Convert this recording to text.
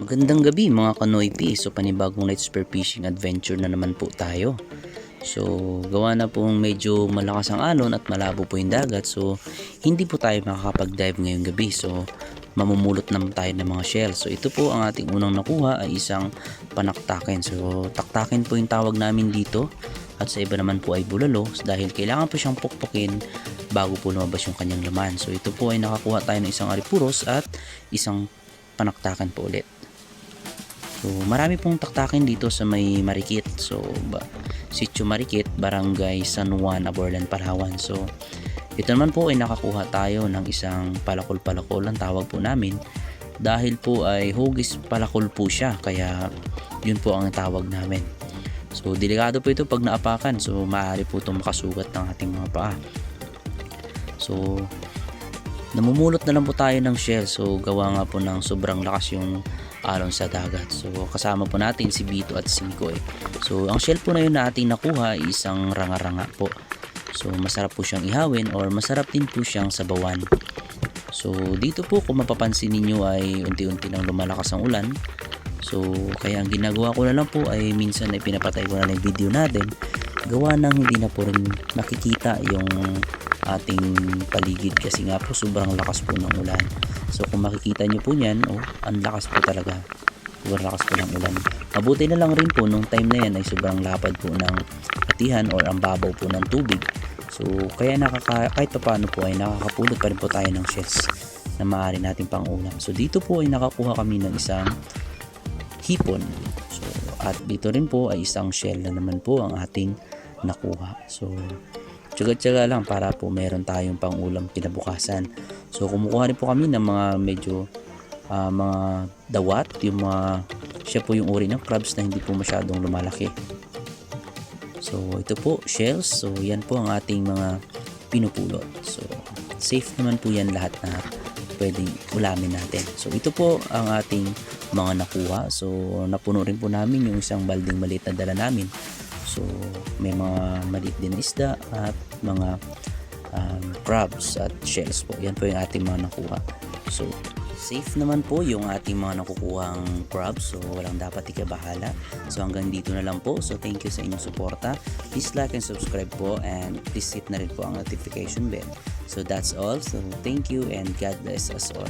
Magandang gabi mga kanoypi. So panibagong night spear fishing adventure na naman po tayo. So gawa na pong medyo malakas ang alon at malabo po yung dagat. So hindi po tayo makakapag-dive ngayong gabi. So mamumulot naman tayo ng mga shell. So ito po ang ating unang nakuha ay isang panaktakin. So taktakin po yung tawag namin dito. At sa iba naman po ay bulalo dahil kailangan po siyang pukpukin bago po lumabas yung kanyang laman. So ito po ay nakakuha tayo ng isang aripuros at isang panaktakan po ulit. So marami pong taktakin dito sa may Marikit. So Sitio Marikit, Barangay San Juan, Aborlan, Palawan. So ito naman po ay nakakuha tayo ng isang palakol-palakol ang tawag po namin dahil po ay hugis palakol po siya, kaya yun po ang tawag namin. So delikado po ito pag naapakan, so maaari po itong makasugat ng ating mga paa. So namumulot na lang po tayo ng shell. So gawa nga po ng sobrang lakas yung alon sa dagat. So kasama po natin si Bito at Cinco. So ang shell po na yun na ating nakuha ay isang ranga-ranga po. So masarap po siyang ihawin or masarap din po siyang sabawan. So dito po kung mapapansin ninyo ay unti-unti nang lumalakas ang ulan. So kaya ang ginagawa ko na lang po ay minsan ay pinapatay ko na lang yung video natin. Gawa nang hindi na po rin nakikita yung ating paligid kasi nga po sobrang lakas po ng ulan. So kung makikita nyo po yan, ang lakas po talaga, sobrang lakas po ng ulan. Mabuti na lang rin po nung time na yan ay sobrang lapad po ng atihan or ang babaw po ng tubig. So kaya kahit pa paano po ay nakakapulot pa rin po tayo ng shells na maaari natin pang ulam. So dito po ay nakakuha kami ng isang hipon. So at dito rin po ay isang shell na naman po ang ating nakuha. So tsaga-tsaga lang para po meron tayong pang ulam kinabukasan. So kumukuha rin po kami ng mga medyo mga dawat, yung mga siya po yung uri ng crabs na hindi po masyadong lumalaki. So ito po shells. So yan po ang ating mga pinupulot. So safe naman po yan lahat na pwedeng ulamin natin. So ito po ang ating mga nakuha. So napuno rin po namin yung isang balding maliit na dala namin. So may mga maliit din isda at mga crabs at shells po. Yan po yung ating mga nakuha. So safe naman po yung ating mga nakukuhang crabs. So walang dapat ikabahala. So hanggang dito na lang po. So thank you sa inyong suporta. Please like and subscribe po, and please hit na rin po ang notification bell. So that's all. So thank you and God bless us all.